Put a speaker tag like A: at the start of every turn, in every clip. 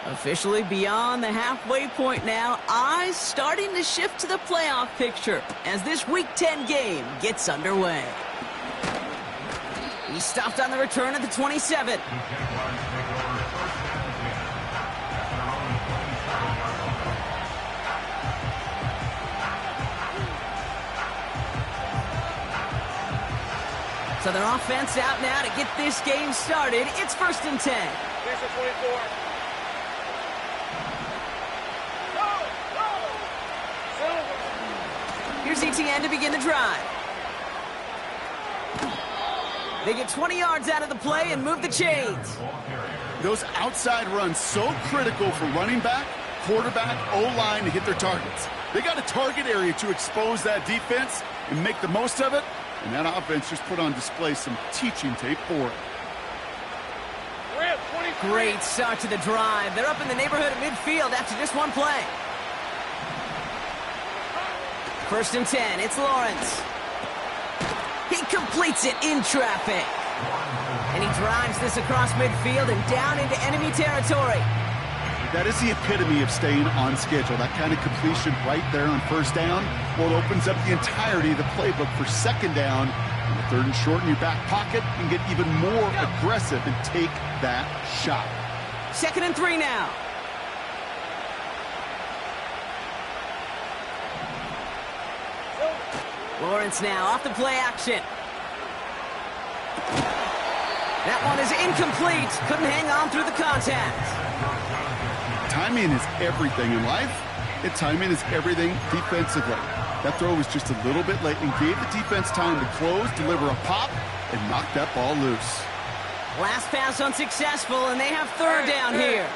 A: Officially beyond the halfway point now, eyes starting to shift to the playoff picture as this Week 10 game gets underway. He stopped on the return at the 27. So their offense out now to get this game started. It's 1st and 10.
B: Here's the 24.
A: Here's ETN to begin the drive. They get 20 yards out of the play and move the chains.
C: Those outside runs so critical for running back, quarterback, O-line to hit their targets. They got a target area to expose that defense and make the most of it, and that offense just put on display some teaching tape for it.
A: Great start to the drive. They're up in the neighborhood of midfield after just one play. 1st and 10, it's Lawrence. He completes it in traffic. And he drives this across midfield and down into enemy territory.
C: That is the epitome of staying on schedule. That kind of completion right there on 1st down. Well, it opens up the entirety of the playbook for 2nd down. And the 3rd and short in your back pocket and get even more aggressive and take that shot.
A: 2nd and 3 now. Lawrence now off the play action. That one is incomplete. Couldn't hang on through the contact.
C: Timing is everything in life, and timing is everything defensively. That throw was just a little bit late and gave the defense time to close, deliver a pop, and knock that ball loose.
A: Last pass unsuccessful, and they have 3rd down here.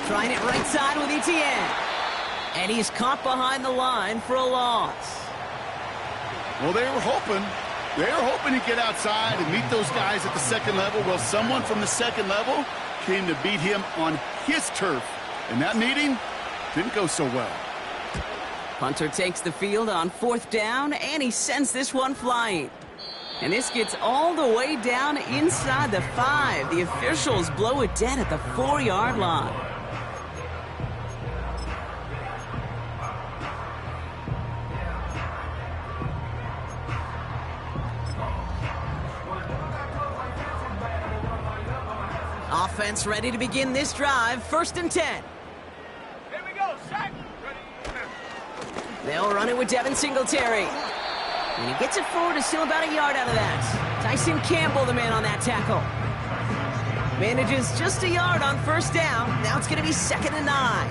A: Trying it right side with ETN. And he's caught behind the line for a loss.
C: Well, they were hoping to get outside and meet those guys at the 2nd level. Well, someone from the 2nd level came to beat him on his turf. And that meeting didn't go so well.
A: Punter takes the field on 4th down, and he sends this one flying. And this gets all the way down inside the 5. The officials blow it dead at the 4-yard line. Offense ready to begin this drive. 1st and 10.
B: Here we go, sack.
A: They'll run it with Devin Singletary. And he gets it forward to still about a yard out of that. Tyson Campbell, the man on that tackle. Manages just a yard on 1st down. Now it's going to be 2nd and 9.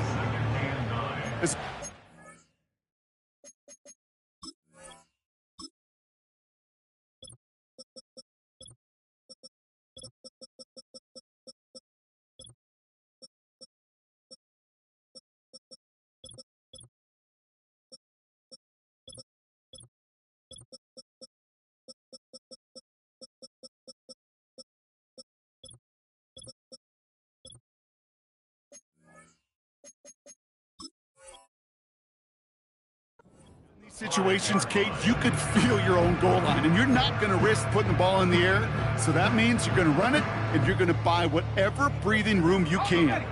C: Situations, Kate, you could feel your own goal line, and you're not going to risk putting the ball in the air. So that means you're going to run it, and you're going to buy whatever breathing room you can.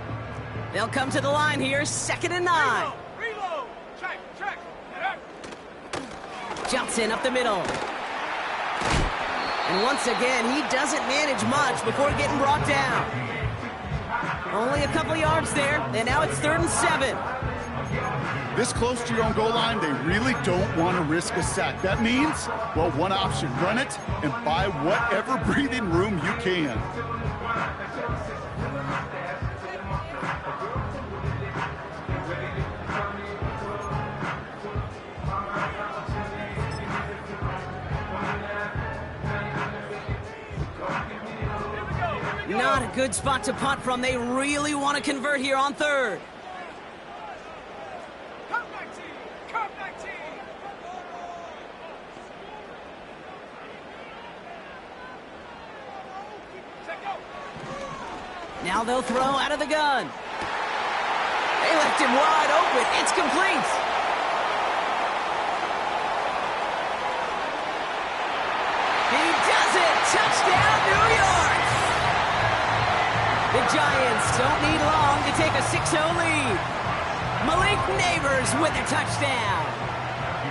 A: They'll come to the line here, 2nd and 9.
B: Reload. Check.
A: Johnson up the middle. And once again, he doesn't manage much before getting brought down. Only a couple yards there, and now it's 3rd and 7.
C: This close to your own goal line, they really don't want to risk a sack. That means, well, one option, run it and buy whatever breathing room you can.
A: Not a good spot to punt from. They really want to convert here on 3rd. Now they'll throw out of the gun. They left him wide open. It's complete. He does Giants don't need long to take a 6-0 lead. Malik Neighbors with a touchdown.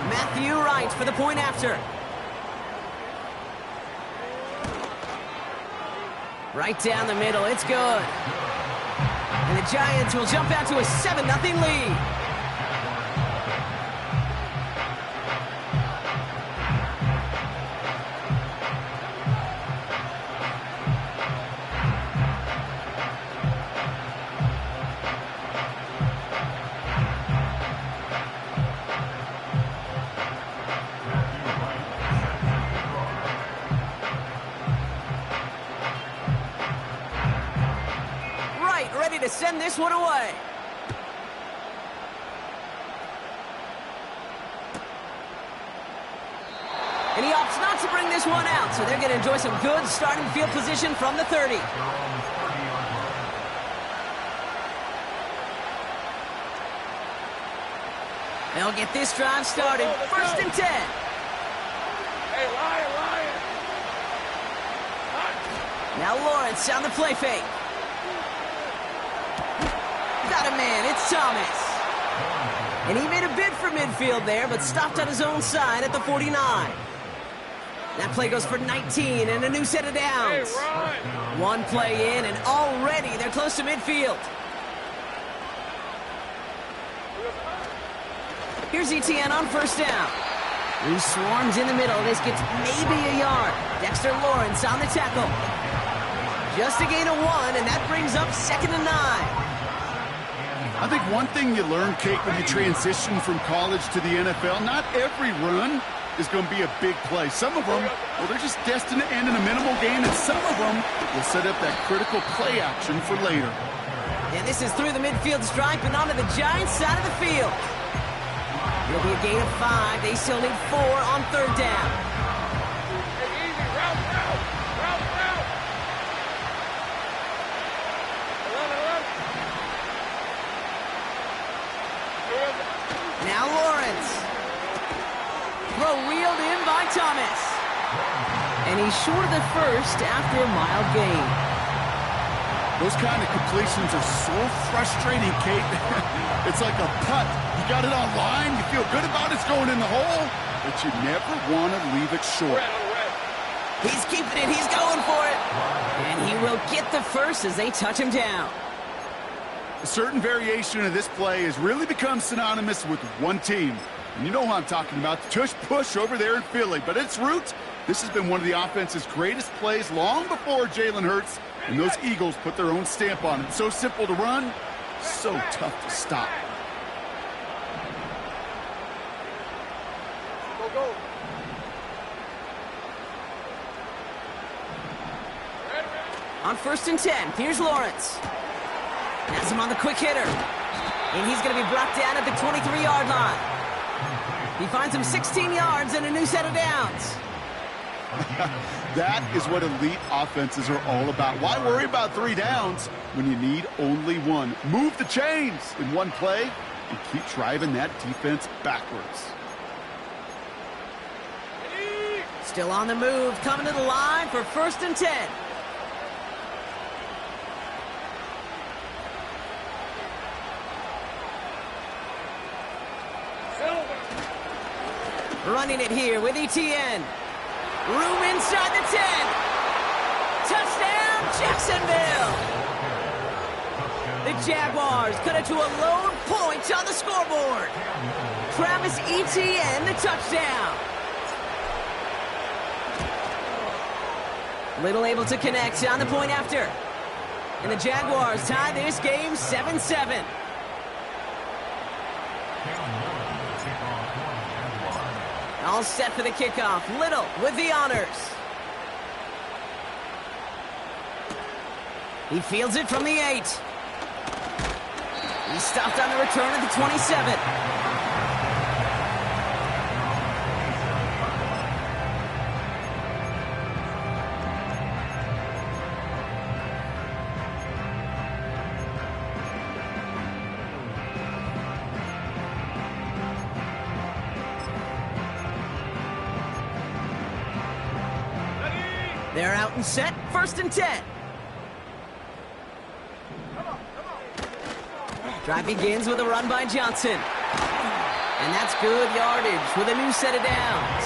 A: Matthew Wright for the point after. Right down the middle, it's good. And the Giants will jump out to a 7-0 lead. Ready to send this one away. And he opts not to bring this one out, so they're going to enjoy some good starting field position from the 30. They'll get this drive started. First and 10.
B: Hey, Lion.
A: Now Lawrence on the play fake. Got a man, it's Thomas. And he made a bid for midfield there, but stopped on his own side at the 49. That play goes for 19 and a new set of downs.
B: Hey,
A: One play in, and already they're close to midfield. Here's ETN on first down. He swarms in the middle. This gets maybe a yard. Dexter Lawrence on the tackle. Just a gain of 1, and that brings up 2nd and 9.
C: I think one thing you learn, Kate, when you transition from college to the NFL, not every run is going to be a big play. Some of them, well, they're just destined to end in a minimal gain, and some of them will set up that critical play action for later.
A: And this is through the midfield stripe and onto the Giants side of the field. It'll be a gain of 5. They still need 4 on third down.
B: Hey, easy. Route.
A: Now Lawrence. Throw wheeled in by Thomas. And he's short of the first after a mild gain.
C: Those kind of completions are so frustrating, Kate. It's like a putt. You got it on line, you feel good about it's going in the hole, but you never want to leave it short.
A: He's keeping it, he's going for it. And he will get the first as they touch him down.
C: A certain variation of this play has really become synonymous with one team. And you know who I'm talking about, the tush push over there in Philly. But at its roots, this has been one of the offense's greatest plays long before Jalen Hurts and those Eagles put their own stamp on it. So simple to run, so tough to stop.
B: Go.
A: On first and 10, here's Lawrence. Has him on the quick hitter. And he's going to be brought down at the 23-yard line. He finds him 16 yards and a new set of downs.
C: That is what elite offenses are all about. Why worry about 3 downs when you need only 1? Move the chains in one play and keep driving that defense backwards.
A: Still on the move, coming to the line for first and 10. Running it here with ETN. Room inside the 10. Touchdown, Jacksonville. The Jaguars cut it to a lone point on the scoreboard. Travis Etienne, the touchdown. Little able to connect on the point after. And the Jaguars tie this game 7-7. All set for the kickoff. Little with the honors. He fields it from the 8. He stopped on the return at the 27. They're out and set, first and 10. Drive begins with a run by Johnson. And that's good yardage with a new set of downs.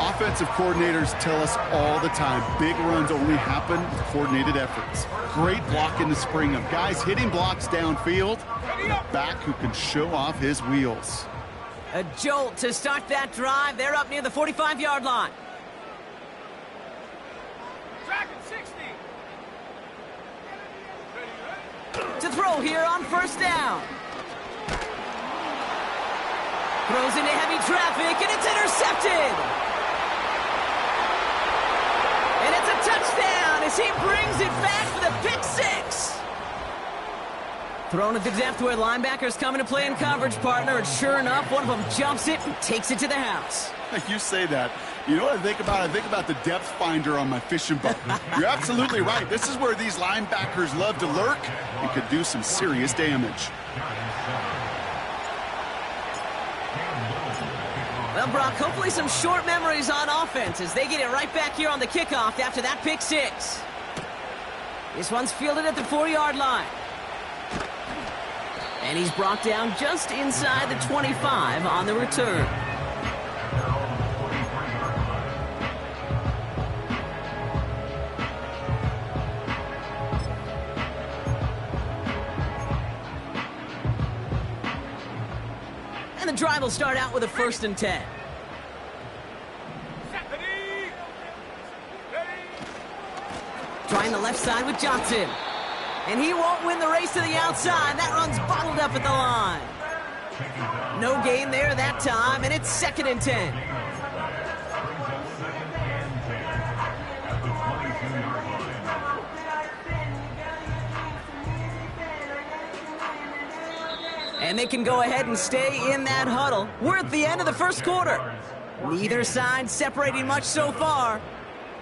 C: Offensive coordinators tell us all the time, big runs only happen with coordinated efforts. Great block in the spring of guys hitting blocks downfield. And a back who can show off his wheels.
A: A jolt to start that drive. They're up near the 45-yard line.
B: Tracking 60.
A: To throw here on first down. Throws into heavy traffic, and it's intercepted. And it's a touchdown as he brings it back for the pick six. Thrown at the depth where linebackers come into play in coverage, partner, and sure enough, one of them jumps it and takes it to the house.
C: You say that. You know what I think about? I think about the depth finder on my fishing boat. You're absolutely right. This is where these linebackers love to lurk and could do some serious damage.
A: Well, Brock, hopefully some short memories on offense as they get it right back here on the kickoff after that pick six. This one's fielded at the 4-yard line. And he's brought down just inside the 25 on the return. And the drive will start out with a 1st and 10. Trying the left side with Johnson. And he won't win the race to the outside. That run's bottled up at the line. No gain there that time, and it's 2nd and 10. And they can go ahead and stay in that huddle. We're at the end of the first quarter. Neither side separating much so far.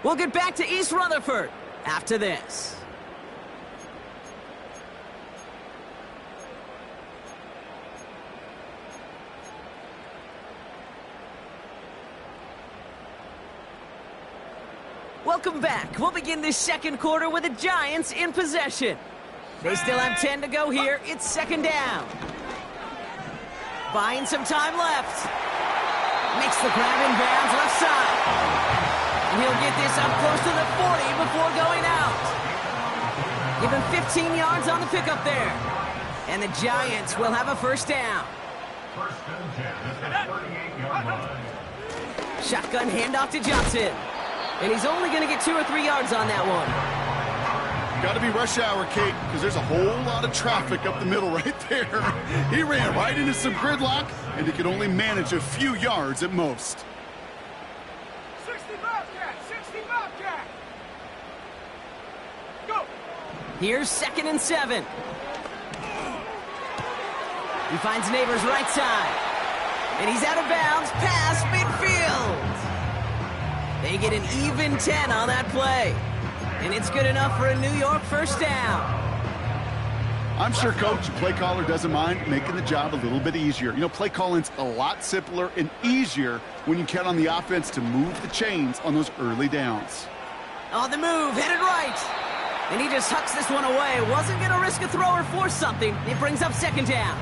A: We'll get back to East Rutherford after this. Welcome back. We'll begin this second quarter with the Giants in possession. They still have 10 to go here. It's 2nd down. Buying some time left. Makes the grab in bounds left side. And he'll get this up close to the 40 before going out. Give him 15 yards on the pickup there. And the Giants will have a 1st down. Shotgun handoff to Johnson. And he's only going to get 2 or 3 yards on that one.
C: Got to be rush hour, Kate, because there's a whole lot of traffic up the middle right there. He ran right into some gridlock, and he could only manage a few yards at most.
B: 60 Bobcat! 60 Bobcat! Go!
A: Here's 2nd and 7. He finds Neighbors right side. And he's out of bounds past midfield. They get an even 10 on that play. And it's good enough for a New York 1st down.
C: I'm sure Coach, the play caller, doesn't mind making the job a little bit easier. You know, play calling's a lot simpler and easier when you count on the offense to move the chains on those early downs.
A: On the move, headed right. And he just hucks this one away. Wasn't going to risk a throw or force something. It brings up 2nd down.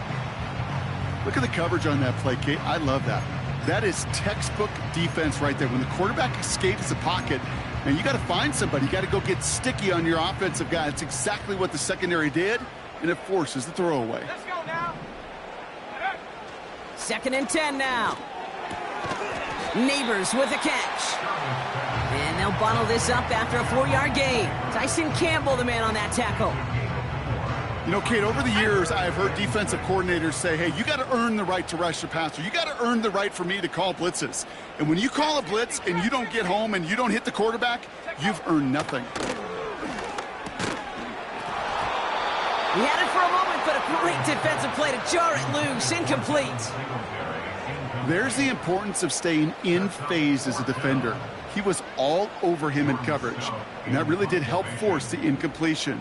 C: Look at the coverage on that play, Kate. I love that. That is textbook defense right there. When the quarterback escapes the pocket, and you got to find somebody. You got to go get sticky on your offensive guy. That's exactly what the secondary did, and it forces the throwaway.
B: Let's go now.
A: 2nd and 10 now. Neighbors with a catch. And they'll bottle this up after a 4-yard gain. Tyson Campbell, the man on that tackle.
C: You know, Kate, over the years, I've heard defensive coordinators say, hey, you got to earn the right to rush the passer. You got to earn the right for me to call blitzes. And when you call a blitz and you don't get home and you don't hit the quarterback, you've earned nothing.
A: He had it for a moment, but a great defensive play to jar it loose. Incomplete.
C: There's the importance of staying in phase as a defender. He was all over him in coverage, and that really did help force the incompletion.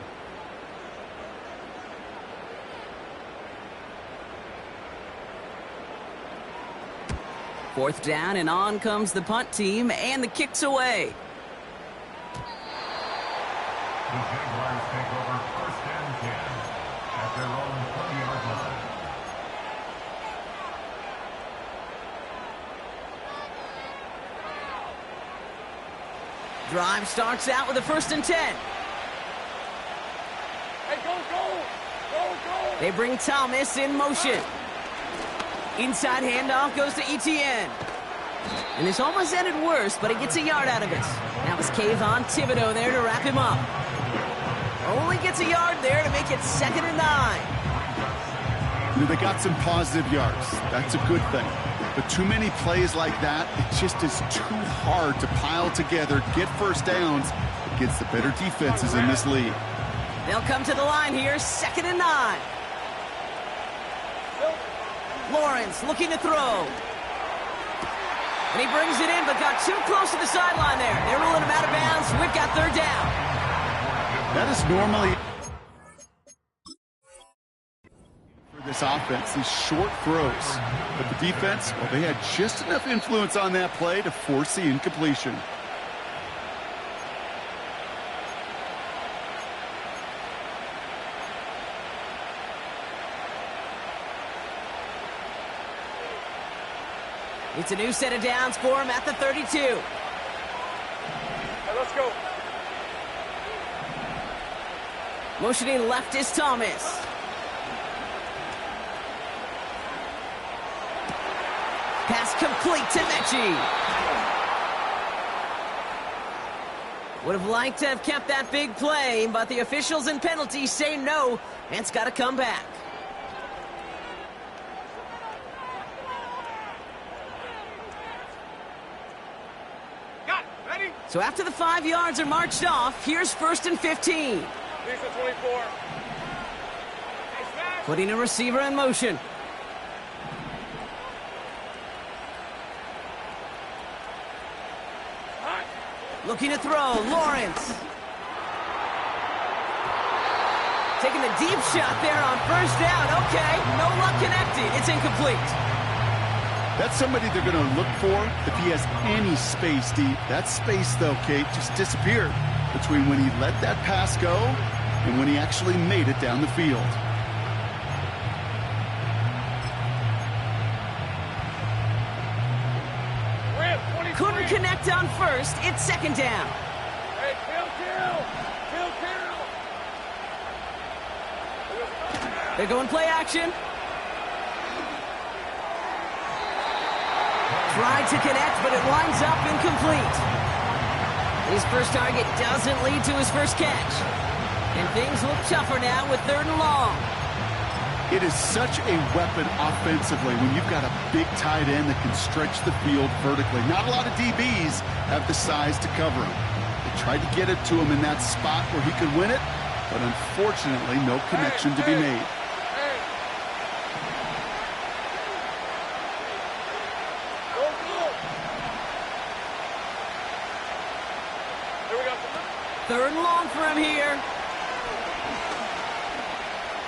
A: Fourth down, and on comes the punt team, and the kick's away.
D: The Jaguars take over 1st and 10 at their own
A: Drive starts out with a 1st and 10.
B: Hey, go, go! Go, go!
A: They bring Thomas in motion. Inside handoff goes to Etienne. And this almost ended worse, but he gets a yard out of it. That was Kayvon Thibodeau there to wrap him up. Only gets a yard there to make it 2nd and 9.
C: They got some positive yards. That's a good thing. But too many plays like that, it just is too hard to pile together, get first downs against the better defenses in this league.
A: They'll come to the line here, 2nd and 9. Lawrence looking to throw. And he brings it in, but got too close to the sideline there. They're ruling him out of bounds. We've got 3rd down.
C: That is normally for this offense, these short throws. But the defense, well, they had just enough influence on that play to force the incompletion.
A: It's a new set of downs for him at the 32.
B: Hey, let's go.
A: Motioning left is Thomas. Pass complete to Mechie. Would have liked to have kept that big play, but the officials and penalties say no, and it's got to come back.
B: Got it. Ready?
A: So after the 5 yards are marched off, here's 1st and 15.
B: Lisa 24. Hey, smash.
A: Putting a receiver in motion.
B: Hot.
A: Looking to throw, Lawrence. Taking the deep shot there on 1st down. Okay, no luck connecting. It's incomplete.
C: That's somebody they're going to look for if he has any space deep. That space, though, Kate, just disappeared between when he let that pass go and when he actually made it down the field.
B: Rip, 23.
A: Couldn't connect on 1st. It's 2nd down.
B: Hey, kill.
A: They're going play action. Tried to connect, but it winds up incomplete. His first target doesn't lead to his first catch. And things look tougher now with 3rd and long.
C: It is such a weapon offensively when you've got a big tight end that can stretch the field vertically. Not a lot of DBs have the size to cover him. They tried to get it to him in that spot where he could win it, but unfortunately no connection to be made.
A: Third and long for him here.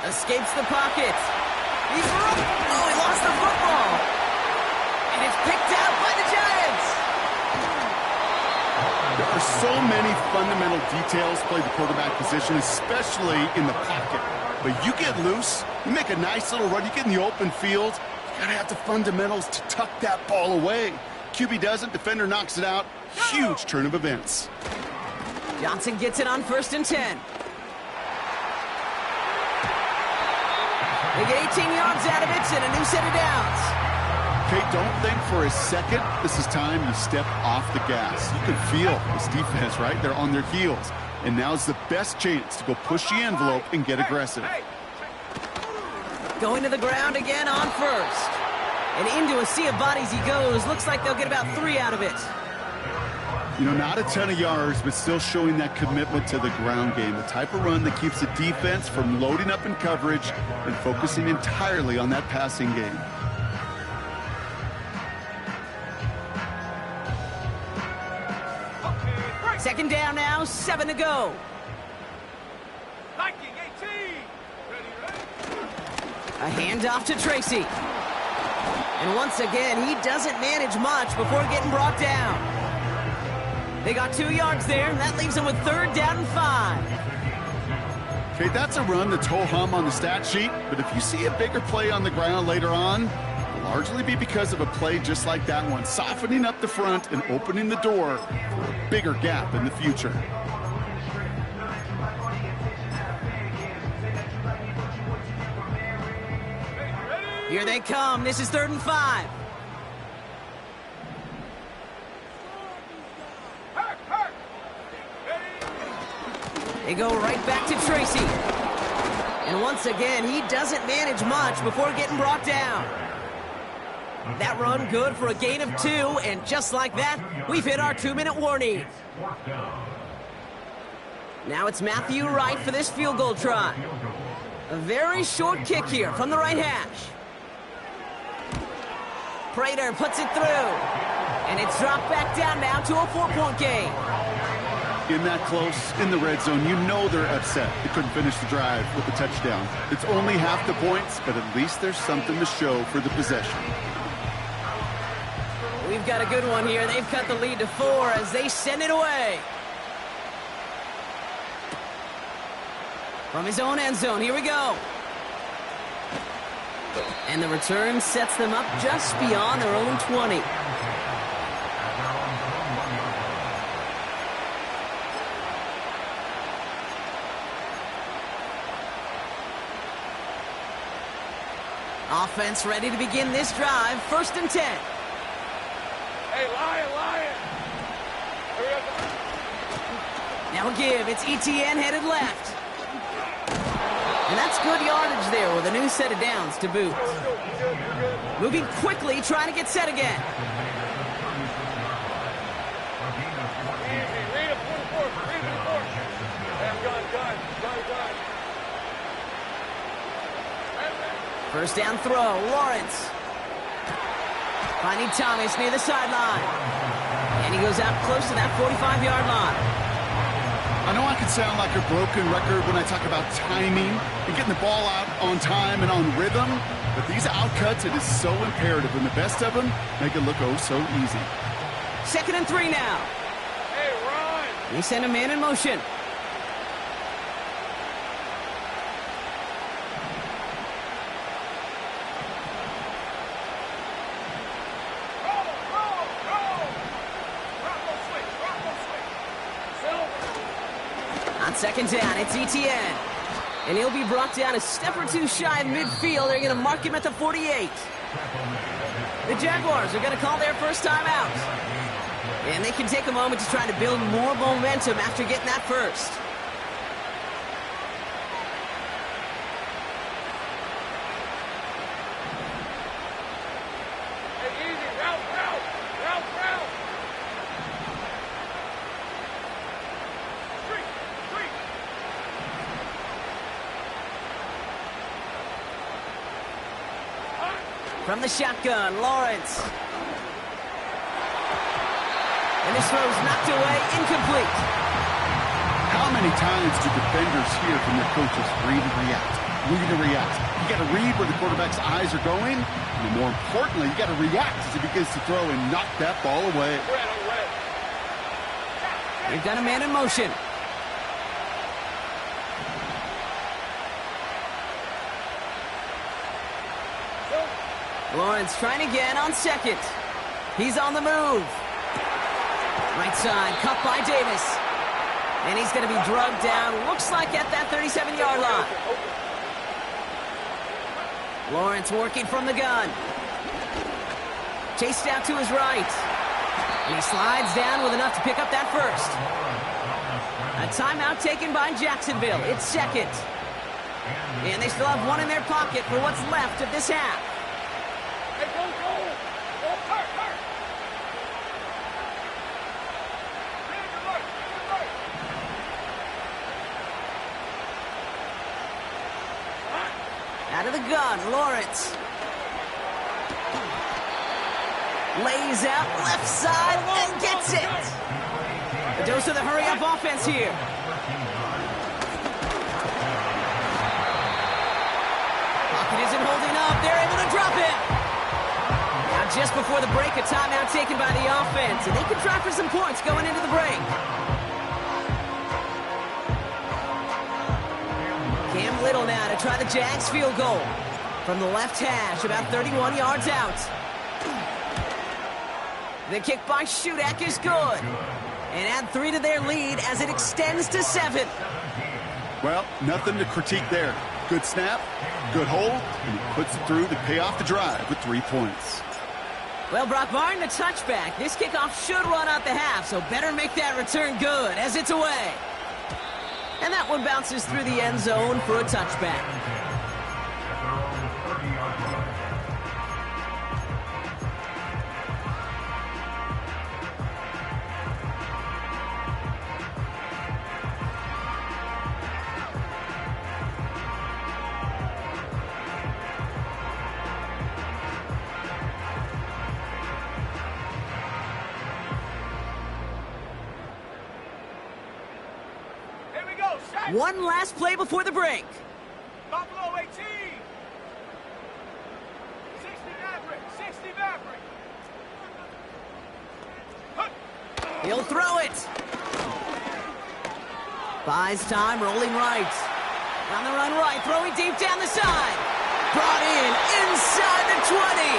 A: Escapes the pocket. He lost the football. And it's picked out by the Jags.
C: There are so many fundamental details play the quarterback position, especially in the pocket. But you get loose, you make a nice little run, you get in the open field, you gotta have the fundamentals to tuck that ball away. QB doesn't, defender knocks it out. Huge turn of events.
A: Johnson gets it on 1st and 10. They get 18 yards out of it and a new set of downs.
C: Okay, don't think for a second this is time you step off the gas. You can feel this defense, right? They're on their heels. And now's the best chance to go push the envelope and get aggressive.
A: Going to the ground again on 1st. And into a sea of bodies he goes. Looks like they'll get about 3 out of it.
C: You know, not a ton of yards, but still showing that commitment to the ground game. The type of run that keeps the defense from loading up in coverage and focusing entirely on that passing game.
A: Second down now, 7 to go.
B: Viking 18. Ready.
A: A handoff to Tracy. And once again, he doesn't manage much before getting brought down. They got 2 yards there, and that leaves them with 3rd down and 5.
C: Okay, that's a run that's ho-hum on the stat sheet, but if you see a bigger play on the ground later on, a largely be because of a play just like that one, softening up the front and opening the door for a bigger gap in the future.
A: Here they come. This is 3rd and 5. They go right back to Tracy. And once again, he doesn't manage much before getting brought down. That run good for a gain of 2, and just like that, we've hit our 2-minute warning. Now it's Matthew Wright for this field goal try. A very short kick here from the right hash. Prater puts it through, and it's dropped back down now to a 4-point game.
C: In that close, in the red zone, you know they're upset. They couldn't finish the drive with a touchdown. It's only half the points, but at least there's something to show for the possession.
A: We've got a good one here. They've cut the lead to 4 as they send it away. From his own end zone, here we go. And the return sets them up just beyond their own 20. Offense ready to begin this drive. 1st and 10.
B: Hey, Lion!
A: Now give. It's ETN headed left. And that's good yardage there with a new set of downs to boot. Moving quickly, trying to get set again.
B: Easy, read a 44, read a 44. Gun.
A: 1st down throw, Lawrence. Finding Thomas near the sideline. And he goes out close to that 45-yard line.
C: I know I can sound like a broken record when I talk about timing and getting the ball out on time and on rhythm, but these outcuts, it is so imperative, and the best of them make it look oh so easy.
A: 2nd and 3 now.
B: Hey, run!
A: They send a man in motion. On 2nd down, it's ETN. And he'll be brought down a step or 2 shy of midfield. They're going to mark him at the 48. The Jaguars are going to call their first time out. And they can take a moment to try to build more momentum after getting that first.
B: Hey, easy, route! Street!
A: From the shotgun, Lawrence. And this throw's knocked away, incomplete.
C: How many times do defenders hear from their coaches, read and react? You got to read where the quarterback's eyes are going, and more importantly, you got to react as he begins to throw and knock that ball away.
B: Red.
A: They've got a man in motion. Lawrence trying again on 2nd. He's on the move. Right side, cut by Davis. And he's going to be drugged down, looks like at that 37-yard line. Lawrence working from the gun. Chased out to his right. And he slides down with enough to pick up that first. A timeout taken by Jacksonville. It's 2nd. And they still have one in their pocket for what's left of this half.
B: Hey, go! Hurt!
A: Out of the gun, Lawrence. Lays out left side and gets it. A dose of the hurry-up offense here. Pocket isn't holding up. They're able to drop it. Now just before the break, a timeout taken by the offense, and they can try for some points going into the break. Cam Little now to try the Jags field goal. From the left hash, about 31 yards out. The kick by Shudak is good. And add 3 to their lead as it extends to 7.
C: Well, nothing to critique there. Good snap, good hold, and he puts it through to pay off the drive with 3 points.
A: Well, Brock, barring the touchback, this kickoff should run out the half, so better make that return good as it's away. And that one bounces through the end zone for a touchback. One last play before the break.
B: Buffalo 18. 60 Maverick. 60 Maverick.
A: He'll throw it. Buys time, rolling right. On the run right, throwing deep down the side. Brought in inside the 20.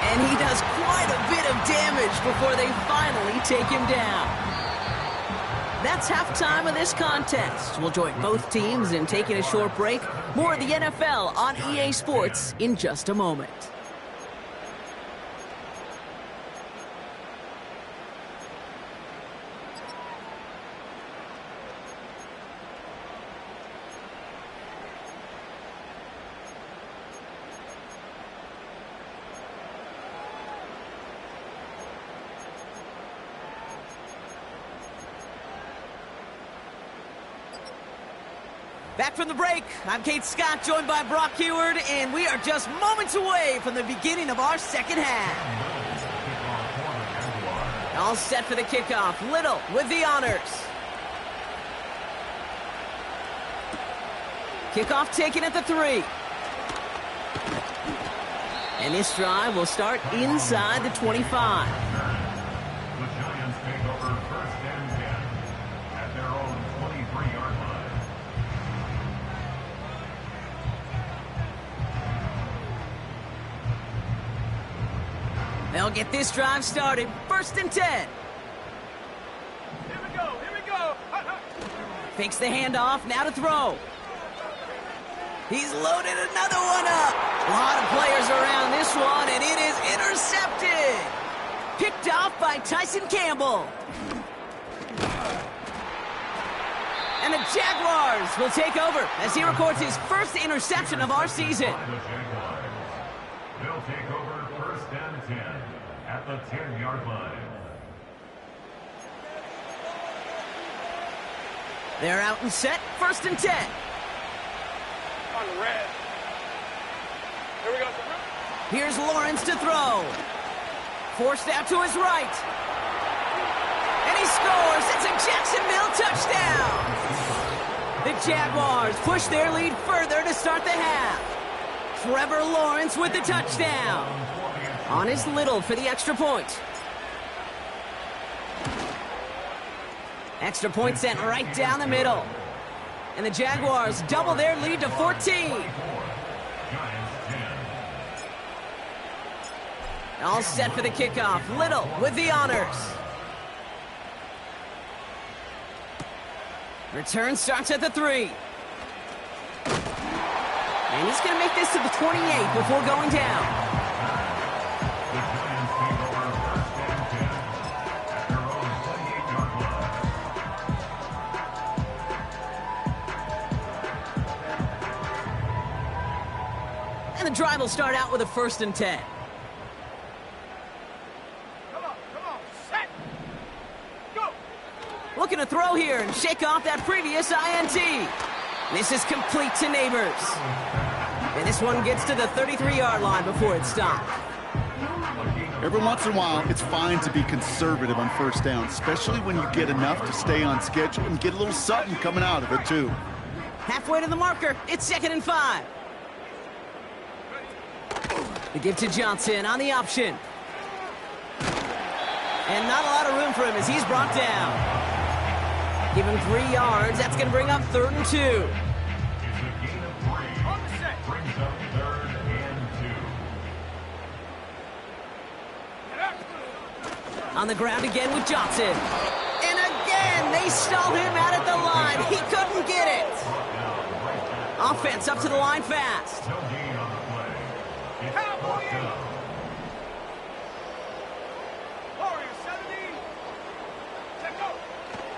A: And he does quite a bit of damage before they finally take him down. That's halftime of this contest. We'll join both teams in taking a short break. More of the NFL on EA Sports in just a moment. Back from the break, I'm Kate Scott, joined by Brock Heward, and we are just moments away from the beginning of our second half. All set for the kickoff. Little with the honors. Kickoff taken at the 3. And this drive will start inside the 25.
D: The Giants take over 1st and 10 at their own 23-yard line.
A: They'll get this drive started. 1st and 10.
B: Here we go. Here we go.
A: Fakes the handoff. Now to throw. He's loaded another one up. A lot of players around this one, and it is intercepted. Picked off by Tyson Campbell. And the Jaguars will take over as he records his first interception of our season.
D: The Jaguars. They'll take over 1st and 10 at the 10-yard line.
A: They're out and set. 1st and 10.
B: On the red. Here we go.
A: Here's Lawrence to throw. Forced out to his right. And he scores. It's a Jacksonville touchdown. The Jaguars push their lead further to start the half. Trevor Lawrence with the touchdown. On his Little for the extra point. Extra point sent right down the middle. And the Jaguars double their lead to 14. All set for the kickoff. Little with the honors. Return starts at the 3. And he's going to make this to the 28 before going down.
D: The Giants take over 1st and 10 at their own 28-yard line.
A: And the drive will start out with a 1st and 10.
B: Come on. Set. Go.
A: Looking to throw here and shake off that previous INT. This is complete to Neighbors. And this one gets to the 33-yard line before it's stopped.
C: Every once in a while, it's fine to be conservative on 1st down, especially when you get enough to stay on schedule and get a little something coming out of it, too.
A: Halfway to the marker, it's 2nd and 5. The give to Johnson on the option. And not a lot of room for him as he's brought down. Give him 3 yards. That's going to bring up 3rd and 2.
D: It's a gain of 3.
B: On the set.
D: Brings up 3rd
A: On the ground again with Johnson. And again, they stalled him out at the line. He couldn't get it. Offense up to the line fast.
D: No gain on the play. It's fourth down.
B: Warriors 70. Check go.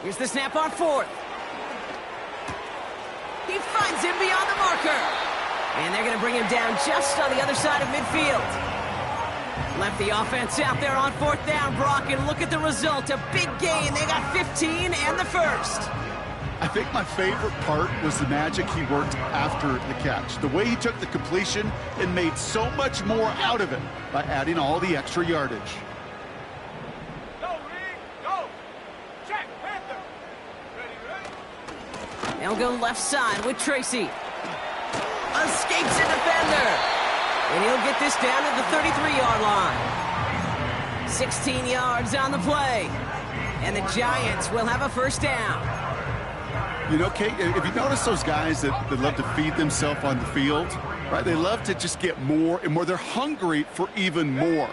A: Here's the snap on fourth. He finds him beyond the marker. And they're going to bring him down just on the other side of midfield. Left the offense out there on fourth down, Brock, and look at the result. A big gain. They got 15 and the first.
C: I think my favorite part was the magic he worked after the catch. The way he took the completion and made so much more out of it by adding all the extra yardage.
B: Go, Reed. Go. Check. Panther. Ready.
A: They'll go left side with Tracy. Escapes a defender. And he'll get this down to the 33-yard line. 16 yards on the play. And the Giants will have a first down.
C: You know, Kate, if you notice those guys that love to feed themselves on the field, right? They love to just get more and more. They're hungry for even more.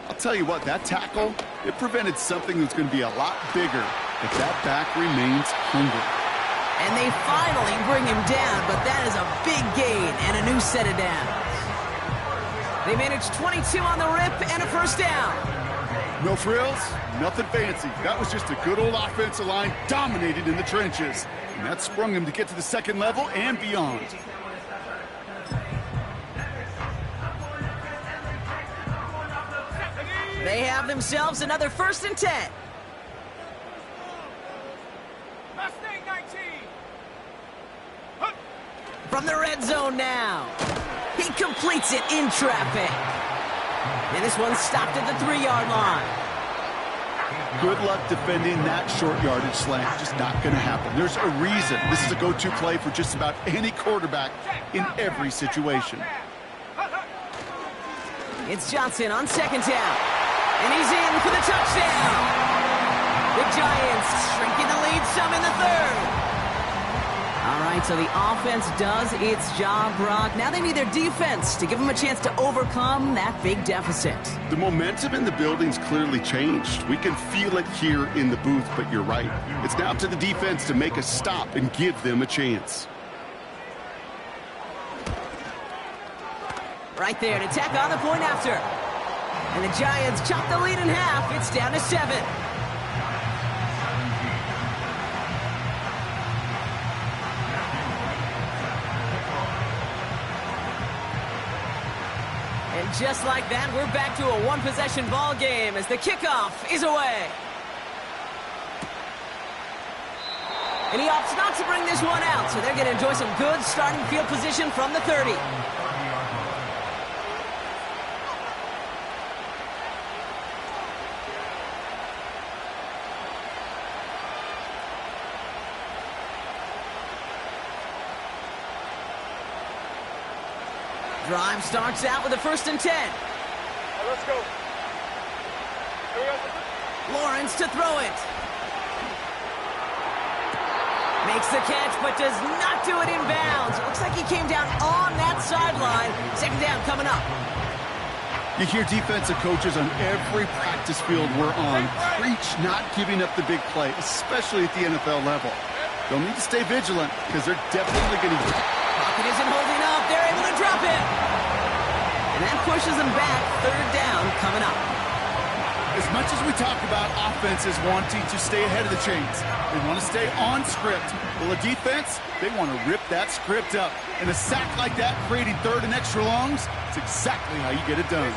C: I'll tell you what, that tackle, it prevented something that's going to be a lot bigger if that back remains hungry.
A: And they finally bring him down, but that is a big gain and a new set of downs. They managed 22 on the rip and a first down.
C: No frills, nothing fancy. That was just a good old offensive line dominated in the trenches. And that sprung him to get to the second level and beyond.
A: They have themselves another 1st and 10.
B: Mustang 19.
A: From the red zone now. He completes it in traffic. And this one's stopped at the 3-yard line.
C: Good luck defending that short yardage slant. Just not going to happen. There's a reason this is a go-to play for just about any quarterback in every situation.
A: It's Johnson on 2nd down. And he's in for the touchdown. The Giants shrinking the lead some in the 3rd. All right, so the offense does its job, Brock. Now they need their defense to give them a chance to overcome that big deficit.
C: The momentum in the building's clearly changed. We can feel it here in the booth, but you're right. It's now up to the defense to make a stop and give them a chance.
A: Right there to tack on the point after. And the Giants chop the lead in half. It's down to 7. And just like that, we're back to a one-possession ball game as the kickoff is away. And he opts not to bring this one out, so they're going to enjoy some good starting field position from the 30. Drive starts out with a 1st and 10.
B: Let's go.
A: Lawrence to throw it. Makes the catch, but does not do it in bounds. It looks like he came down on that sideline. 2nd down coming up.
C: You hear defensive coaches on every practice field we're on preach not giving up the big play, especially at the NFL level. They'll need to stay vigilant because they're definitely going to...
A: Pocket isn't holding up. They're able to drop it. And that pushes them back. 3rd down coming up.
C: As much as we talk about offenses wanting to stay ahead of the chains, they want to stay on script. Well, the defense, they want to rip that script up. And a sack like that, creating 3rd and extra longs, it's exactly how you get it done.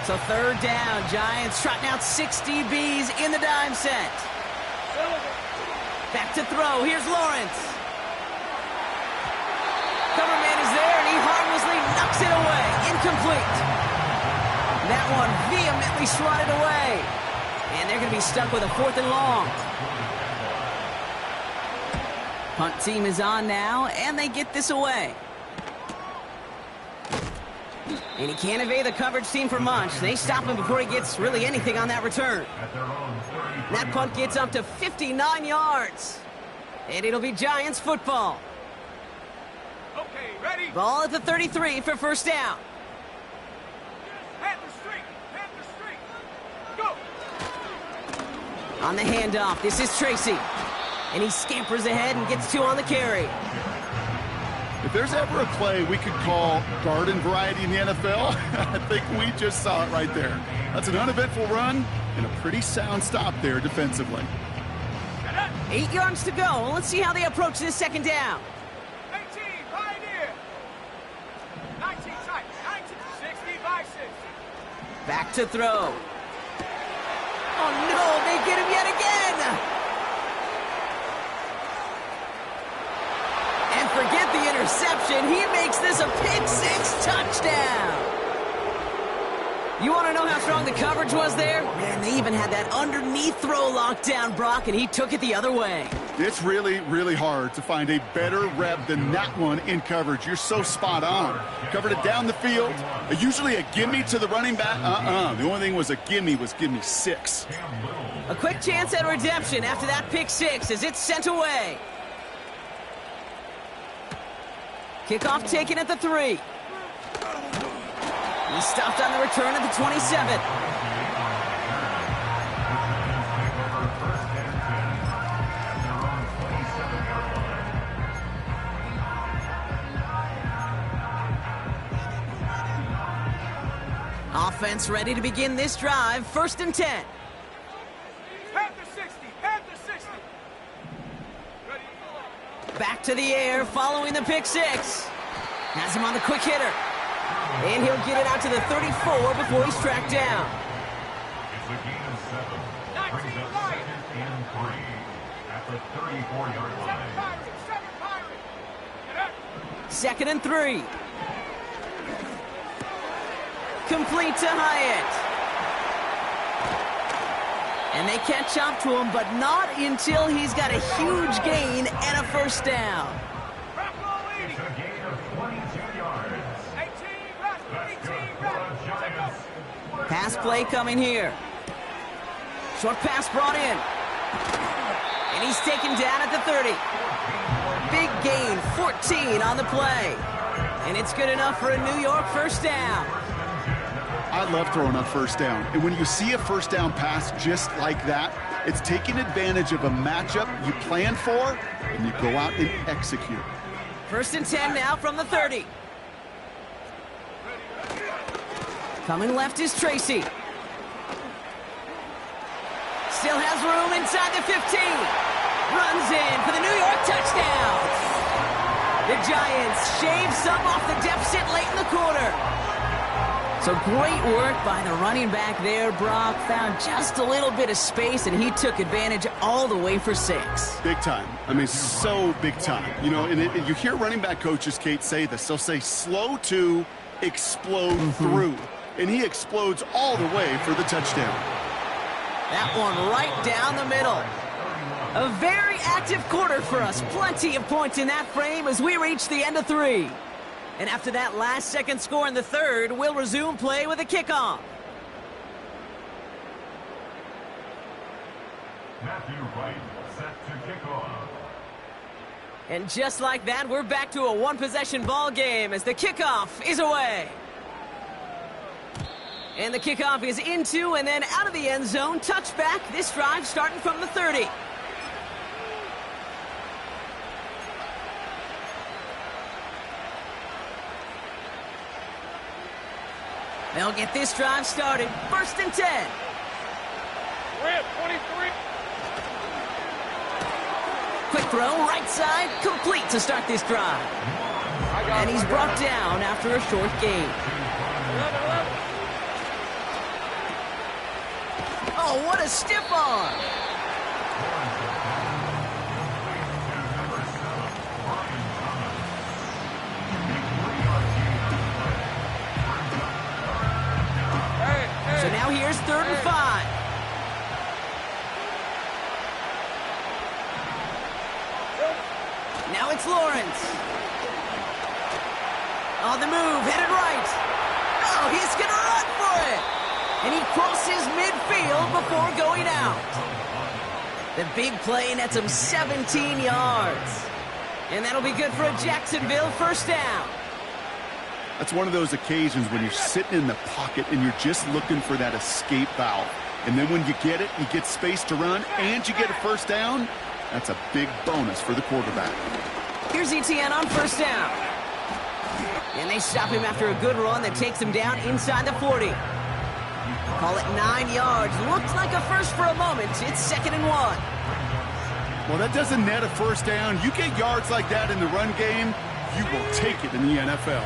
A: So 3rd down, Giants trotting out 60 Bs in the dime set. Back to throw. Here's Lawrence. Cover man is there, and he harmlessly knocks it away. Incomplete. That one vehemently swatted away. And they're going to be stuck with a 4th and long. Punt team is on now, and they get this away. And he can't evade the coverage team for much. They stop him before he gets really anything on that return. That punt gets up to 59 yards. And it'll be Giants football.
B: Okay, ready?
A: Ball at the 33 for 1st down.
B: Panther straight. Panther straight. Go.
A: On the handoff, this is Tracy. And he scampers ahead and gets 2 on the carry.
C: If there's ever a play we could call garden variety in the NFL, I think we just saw it right there. That's an uneventful run and a pretty sound stop there defensively.
A: 8 yards to go. Let's see how they approach this second down.
B: 18, pioneer. 19, tight. 19, 60 by 60.
A: Back to throw. Oh, no, they get him yet again. And forget the interception. He makes this a pick-6 touchdown. You want to know how strong the coverage was there? Man, they even had that underneath throw locked down, Brock, and he took it the other way.
C: It's really, really hard to find a better rep than that one in coverage. You're so spot on. Covered it down the field. Usually a gimme to the running back. The only thing was a gimme 6.
A: A quick chance at redemption after that pick-6 as it's sent away. Kickoff taken at the 3. He stopped on the return at the 27. Offense ready to begin this drive. 1st and 10.
B: Head to 60. Head to 60. Ready.
A: Back to the air following the pick-6. Has him on the quick hitter. And he'll get it out to the 34 before he's tracked down.
D: It's a gain of 7. Brings up 2nd and 3 at the 34-yard line.
B: 7 Pirates.
A: 2nd and 3. Complete to Hyatt. And they catch up to him, but not until he's got a huge gain and a 1st down.
D: It's a gain of 22 yards.
B: 18,
D: Giants.
A: Pass play coming here. Short pass brought in. And he's taken down at the 30. Big gain, 14 on the play. And it's good enough for a New York 1st down.
C: I love throwing on 1st down. And when you see a 1st down pass just like that, it's taking advantage of a matchup you plan for, and you go out and execute.
A: 1st and 10 now from the 30. Coming left is Tracy. Still has room inside the 15. Runs in for the New York touchdown. The Giants shave some off the deficit late in the quarter. So great work by the running back there, Brock. Found just a little bit of space, and he took advantage all the way for 6.
C: Big time. I mean, so big time. You know, and you hear running back coaches, Kate, say this. They'll say slow to explode through. And he explodes all the way for the touchdown.
A: That one right down the middle. A very active quarter for us. Plenty of points in that frame as we reach the end of 3. And after that last-second score in the 3rd, we'll resume play with a kickoff.
D: Matthew Wright set to kick off.
A: And just like that, we're back to a one-possession ball game as the kickoff is away. And the kickoff is into and then out of the end zone. Touchback, this drive starting from the 30. They'll get this drive started. 1st and 10.
B: Rip, 23.
A: Quick throw, right side, complete to start this drive. And he's brought down after a short gain.
B: 11.
A: Oh, what a stiff arm. So now here's 3rd and 5. Now it's Lawrence. On the move, headed right. Oh, he's going to run for it. And he crosses midfield before going out. The big play nets him 17 yards. And that'll be good for a Jacksonville 1st down.
C: That's one of those occasions when you're sitting in the pocket and you're just looking for that escape valve. And then when you get it, you get space to run, and you get a first down, that's a big bonus for the quarterback.
A: Here's ETN on first down. And they stop him after a good run that takes him down inside the 40. Call it 9 yards. Looked like a first for a moment. It's 2nd and 1.
C: Well, that doesn't net a first down. You get yards like that in the run game, you will take it in the NFL.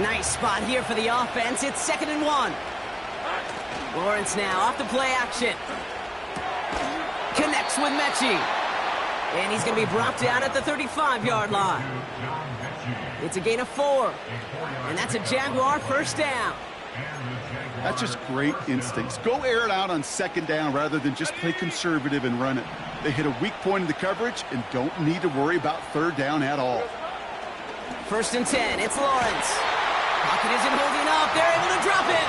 A: Nice spot here for the offense. It's 2nd and 1. Lawrence now off the play action. Connects with Mechie. And he's going to be brought down at the 35-yard line. It's a gain of 4. And that's a Jaguar first down.
C: That's just great instincts. Go air it out on 2nd down rather than just play conservative and run it. They hit a weak point in the coverage and don't need to worry about 3rd down at all.
A: 1st and 10. It's Lawrence. Pocket isn't holding up. They're able to drop it.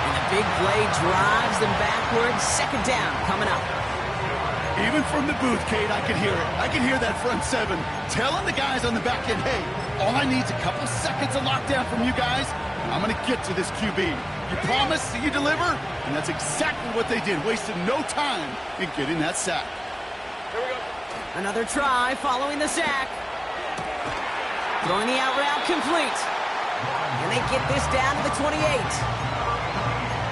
A: And the big play drives them backwards. 2nd down coming up.
C: Even from the booth, Kate, I could hear it. I could hear that front 7 telling the guys on the back end, hey, all I need is a couple seconds of lockdown from you guys. I'm going to get to this QB. You promise that you deliver? And that's exactly what they did. Wasted no time in getting that sack.
B: Here we go.
A: Another try following the sack. Throwing the out route complete. And they get this down to the 28.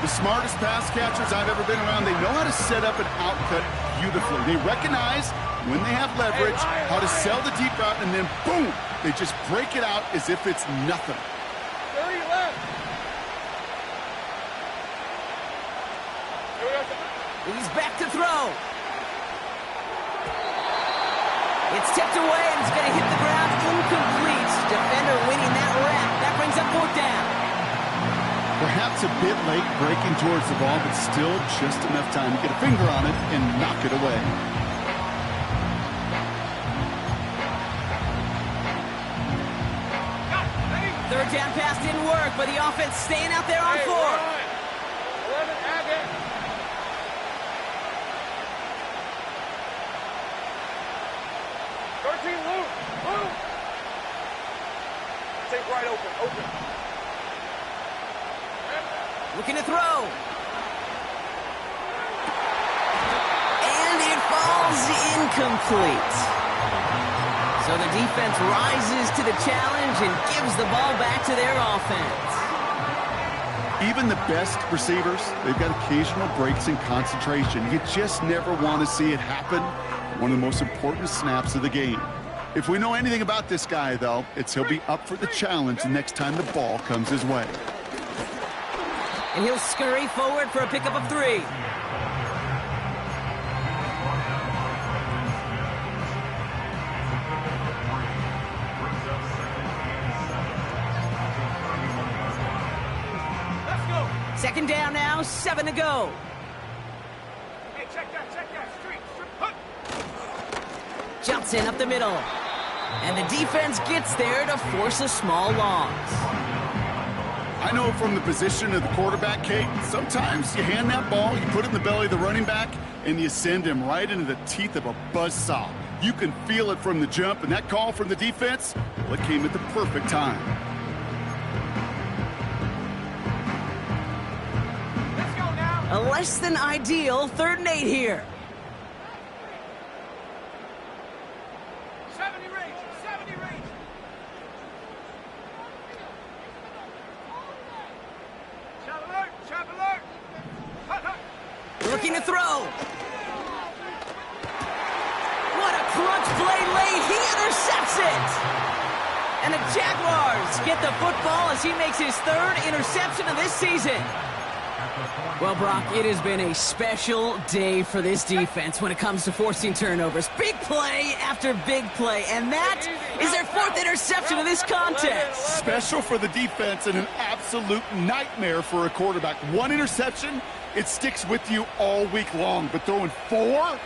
C: The smartest pass catchers I've ever been around, they know how to set up an outcut beautifully. They recognize when they have leverage, how to sell the deep route, and then boom, they just break it out as if it's nothing.
B: 30 left. Here we go.
A: He's back to throw. It's tipped away and it's going to hit the ground incomplete. Defender winning that wrap. That brings up 4th down.
C: Perhaps a bit late breaking towards the ball, but still just enough time to get a finger on it and knock it away.
A: Third down pass didn't work, but the offense staying out there on 4.
B: 11, add it. Loop. Take right open.
A: Looking to throw. And it falls incomplete. So the defense rises to the challenge and gives the ball back to their offense.
C: Even the best receivers, they've got occasional breaks in concentration. You just never want to see it happen. One of the most important snaps of the game. If we know anything about this guy, though, it's he'll be up for the challenge the next time the ball comes his way.
A: And he'll scurry forward for a pickup of 3.
B: Let's go.
A: 2nd down now, 7 to go.
B: Hey, check that. Street. Hook.
A: Johnson up the middle. And the defense gets there to force a small loss.
C: I know from the position of the quarterback, Kate, sometimes you hand that ball, you put it in the belly of the running back, and you send him right into the teeth of a buzzsaw. You can feel it from the jump, and that call from the defense, well, it came at the perfect time.
B: Let's go now.
A: A less than ideal 3rd and 8 here.
B: 70 range. Trap alert. Hut.
A: Looking to throw. What a crunch play late. He intercepts it. And the Jaguars get the football as he makes his 3rd interception of this season. Well, Brock, it has been a special day for this defense when it comes to forcing turnovers. Big play after big play, and that is their 4th interception of this contest.
C: Special for the defense and an absolute nightmare for a quarterback. 1 interception, it sticks with you all week long, but throwing 4,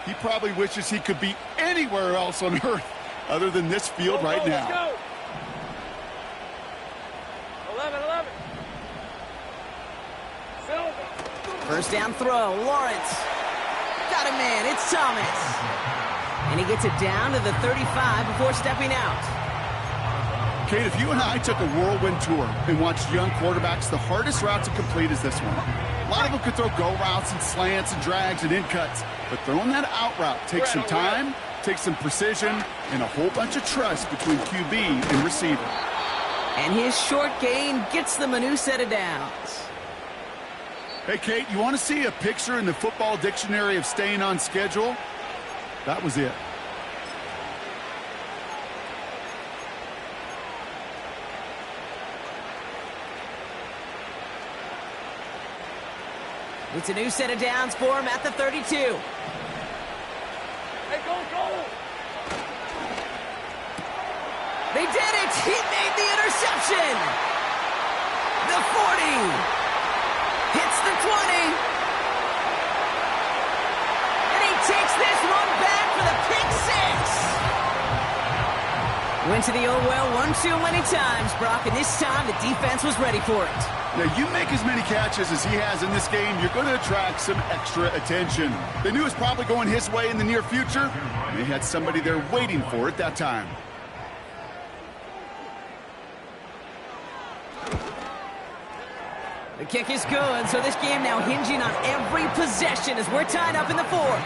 C: he probably wishes he could be anywhere else on earth other than this field right now.
B: Let's go. 11.
A: First down throw, Lawrence. Got a man, it's Thomas. And he gets it down to the 35 before stepping out.
C: Kate, if you and I took a whirlwind tour and watched young quarterbacks, the hardest route to complete is this one. A lot of them could throw go routes and slants and drags and in cuts, but throwing that out route takes some time, takes some precision, and a whole bunch of trust between QB and receiver.
A: And his short gain gets them a new set of downs.
C: Hey, Kate, you want to see a picture in the football dictionary of staying on schedule? That was it.
A: It's a new set of downs for him at the 32.
B: Hey, go!
A: They did it! He made the interception! The 40! Hits the 20! And he takes this one back for the pick six! Went to the old well one too many times, Brock, and this time the defense was ready for it.
C: Now, you make as many catches as he has in this game, you're going to attract some extra attention. They knew it was probably going his way in the near future. They had somebody there waiting for it that time.
A: The kick is good, so this game now hinging on every possession as we're tied up in the fourth.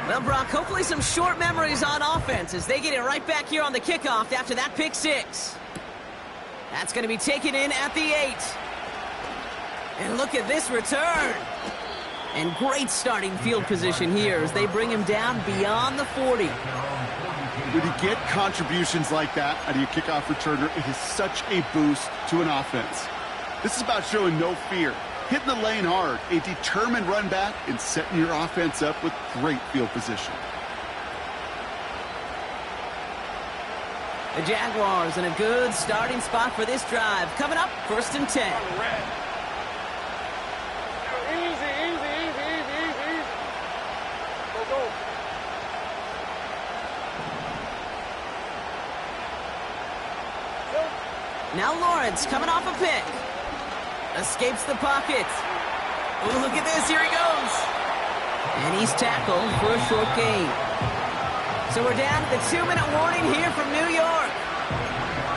A: Well, Brock, hopefully some short memories on offense as they get it right back here on the kickoff after that pick six. That's going to be taken in at the 8. And look at this return. And great starting field position here as they bring him down beyond the 40.
C: When you get contributions like that out of your kickoff returner, it is such a boost to an offense. This is about showing no fear, hitting the lane hard, a determined run back, and setting your offense up with great field position.
A: The Jaguars in a good starting spot for this drive. Coming up, 1st and 10.
B: Easy. Go.
A: Now Lawrence coming off a pick. Escapes the pocket. Oh, look at this. Here he goes. And he's tackled for a short gain. So we're down to the 2-minute warning here from New York.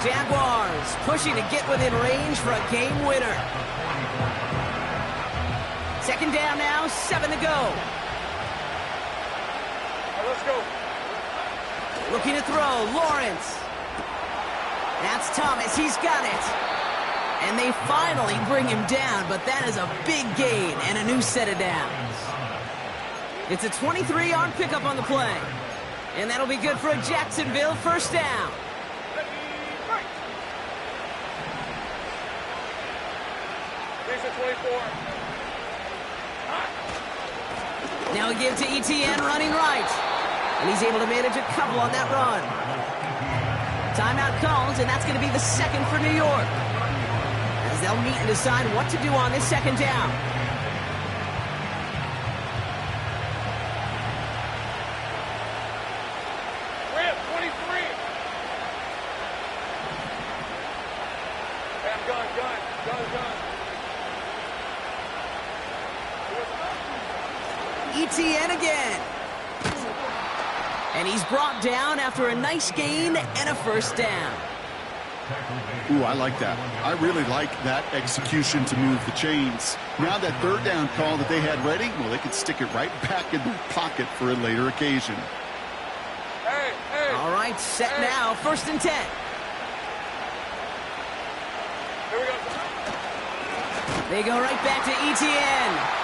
A: Jaguars pushing to get within range for a game winner. 2nd down now, 7 to go.
B: Let's go.
A: Looking to throw, Lawrence. That's Thomas, he's got it. And they finally bring him down, but that is a big gain and a new set of downs. It's a 23-yard pickup on the play. And that'll be good for a Jacksonville 1st down.
B: Here's the 24.
A: Now we give to ETN running right. And he's able to manage a couple on that run. Timeout calls, and that's going to be the 2nd for New York. As they'll meet and decide what to do on this 2nd down.
B: Rip, 23. Hey, I'm gun.
A: ETN again. And he's brought down after a nice gain and a 1st down.
C: Ooh, I like that. I really like that execution to move the chains. Now that 3rd down call that they had ready, well, they could stick it right back in their pocket for a later occasion.
B: Hey.
A: All right, set now, 1st and 10.
B: Here we go.
A: They go right back to ETN.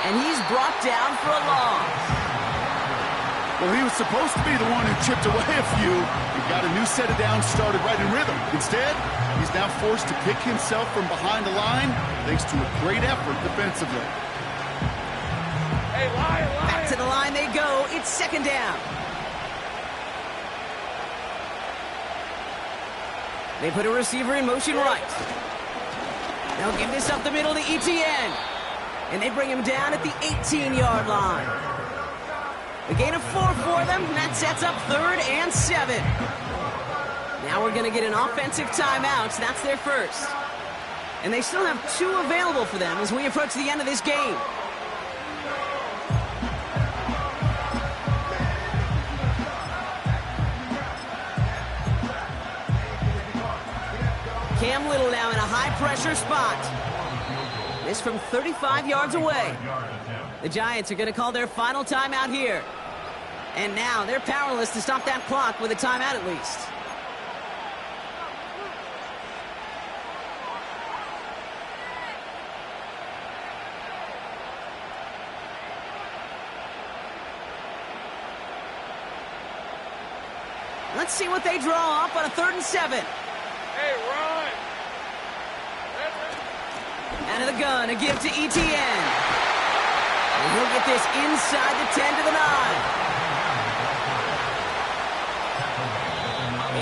A: And he's brought down for a loss.
C: Well, he was supposed to be the one who chipped away a few. He got a new set of downs started right in rhythm. Instead, he's now forced to pick himself from behind the line thanks to a great effort defensively.
B: Hey, line.
A: Back to the line they go. It's 2nd down. They put a receiver in motion right. They'll give this up the middle to ETN. And they bring him down at the 18-yard line. A gain of 4 for them, and that sets up 3rd and 7. Now we're going to get an offensive timeout. That's their first. And they still have 2 available for them as we approach the end of this game. Cam Little now in a high-pressure spot. This from 35 yards away. The Giants are going to call their final timeout here. And now they're powerless to stop that clock with a timeout at least. Let's see what they draw up on a 3rd and 7.
B: Hey, run.
A: Out of the gun, a give to Etienne. And he'll get this inside the 10 to the 9.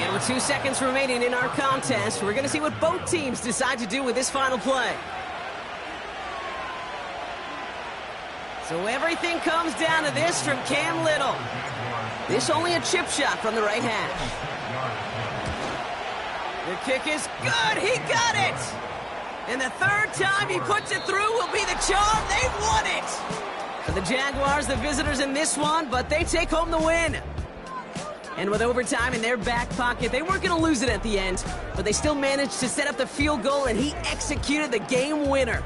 A: And with 2 seconds remaining in our contest, we're going to see what both teams decide to do with this final play. So everything comes down to this from Cam Little. This only a chip shot from the right hash. The kick is good. He got it. And the 3rd time he puts it through will be the charm. They won it. For the Jaguars, the visitors in this one, but they take home the win. And with overtime in their back pocket, they weren't going to lose it at the end, but they still managed to set up the field goal, and he executed the game winner.